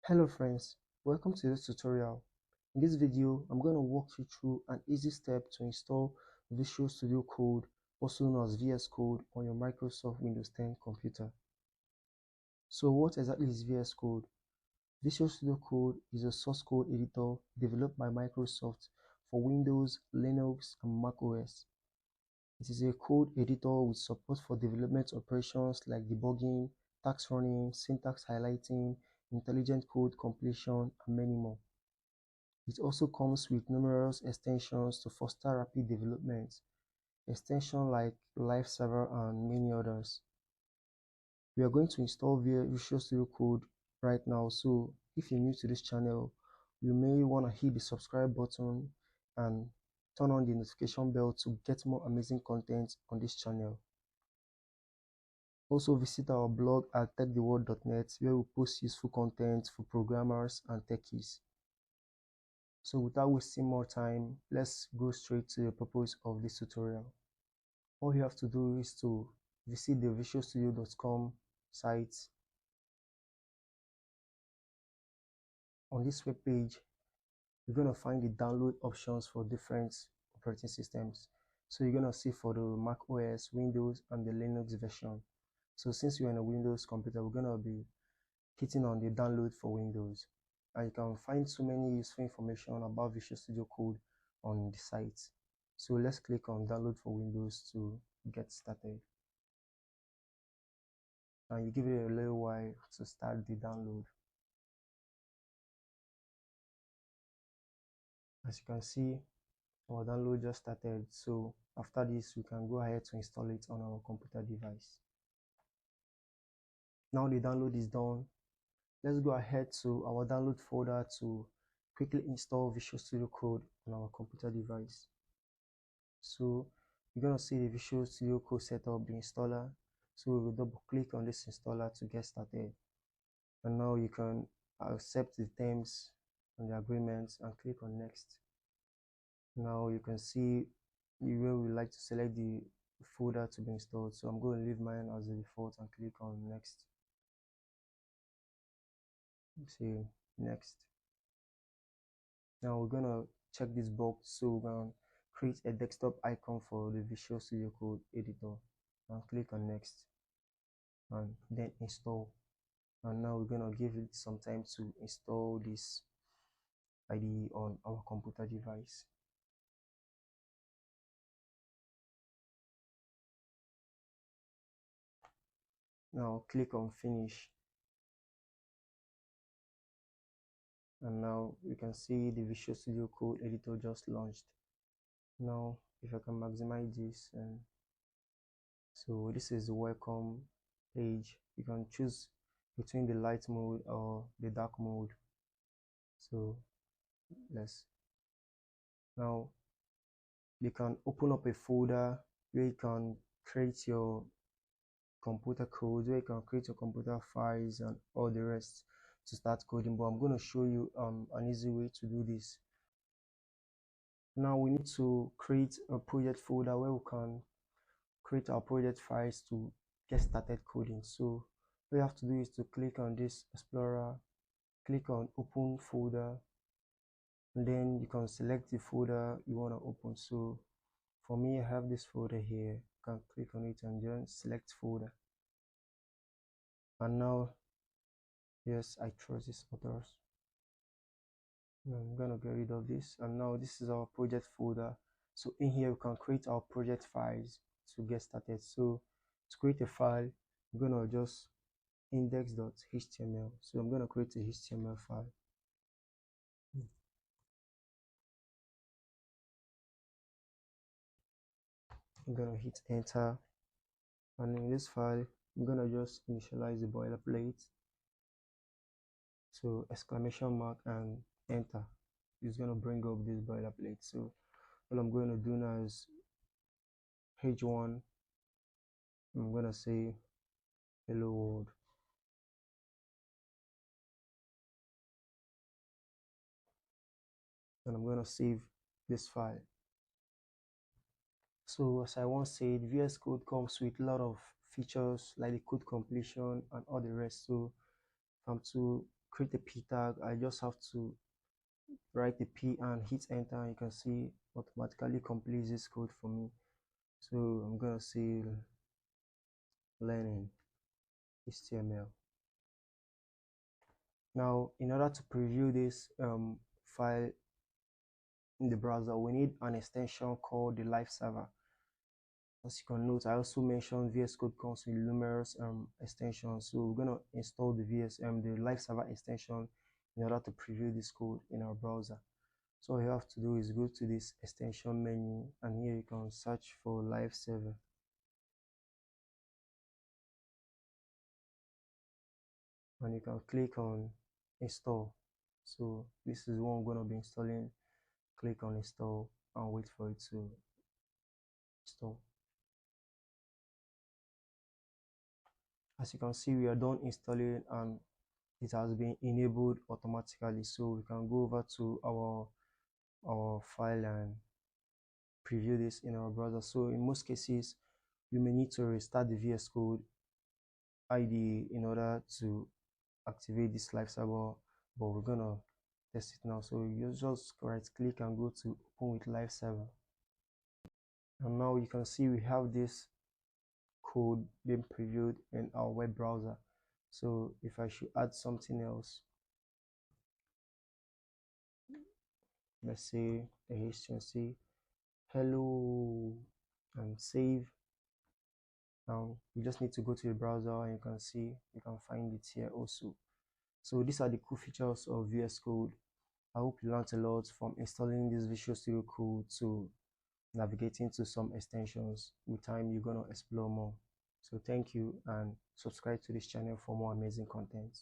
Hello friends, welcome to this tutorial. In this video, I'm going to walk you through an easy step to install Visual Studio Code, also known as VS Code, on your Microsoft Windows 10 computer. So what exactly is VS Code? Visual Studio Code is a source code editor developed by Microsoft for Windows, Linux, and Mac OS. It is a code editor with support for development operations like debugging, task running, syntax highlighting, intelligent code completion, and many more. It also comes with numerous extensions to foster rapid development, extensions like Live Server and many others. We are going to install Visual Studio Code right now, so if you're new to this channel, you may want to hit the subscribe button and turn on the notification bell to get more amazing content on this channel. Also visit our blog at techtheworld.net, where we post useful content for programmers and techies. So without wasting more time, let's go straight to the purpose of this tutorial. All you have to do is to visit the visualstudio.com site. On this web page, you're going to find the download options for different operating systems. So you're going to see for the Mac OS, Windows, and the Linux version. So since you're in a Windows computer, we're going to be hitting on the download for Windows. And you can find so many useful information about Visual Studio Code on the site. So let's click on download for Windows to get started. And you give it a little while to start the download. As you can see, our download just started. So after this, we can go ahead to install it on our computer device. Now the download is done. Let's go ahead to our download folder to quickly install Visual Studio Code on our computer device. So you're going to see the Visual Studio Code setup, the installer. So we will double click on this installer to get started. And now you can accept the terms and the agreements and click on next. Now you can see where we like to select the folder to be installed. So I'm going to leave mine as the default and click on next. See next. Now we're going to check this box. So we're going to create a desktop icon for the Visual Studio Code editor and click on next and then install. And now we're going to give it some time to install this IDE on our computer device. Now click on finish, and now you can see the Visual Studio Code editor just launched. Now if I can maximize this, and so this is the welcome page. You can choose between the light mode or the dark mode. So let's now you can open up a folder where you can create your computer code, where you can create your computer files and all the rest to start coding. But I'm going to show you an easy way to do this. Now we need to create a project folder where we can create our project files to get started coding. So what you have to do is to click on this explorer, click on open folder, and then you can select the folder you want to open. So for me, I have this folder here. You can click on it and then select folder. And now, yes, I trust this authors. I'm gonna get rid of this, and now this is our project folder. So in here we can create our project files to get started. So to create a file, I'm gonna just index.html. So I'm gonna create a HTML file. I'm gonna hit enter, and in this file I'm gonna just initialize the boilerplate. So exclamation mark and enter is gonna bring up this boilerplate. So all I'm going to do now is h1. I'm gonna say hello world. And I'm gonna save this file. So as I once said, VS Code comes with a lot of features like the code completion and all the rest. So if I'm to create a p tag, I just have to write the p and hit enter, and you can see automatically completes this code for me. So I'm gonna say learning HTML. Now, in order to preview this file in the browser, we need an extension called the live server. As you can note, I also mentioned VS Code comes with numerous extensions. So we're gonna install the the live server extension in order to preview this code in our browser. So all you have to do is go to this extension menu, and here you can search for live server. And you can click on install. So this is what I'm going to be installing. Click on install and wait for it to install. As you can see, we are done installing and it has been enabled automatically. So we can go over to our file and preview this in our browser. So in most cases, you may need to restart the VS Code IDE in order to activate this live server, but we're gonna test it now. So you just right click and go to open with live server, and now you can see we have this code being previewed in our web browser. So if I should add something else, let's say a HTML, hello, and save. Now you just need to go to the browser and you can see, you can find it here also. So these are the cool features of VS Code. I hope you learned a lot from installing this Visual Studio Code to navigating to some extensions. With time, you're going to explore more. So thank you, and subscribe to this channel for more amazing content.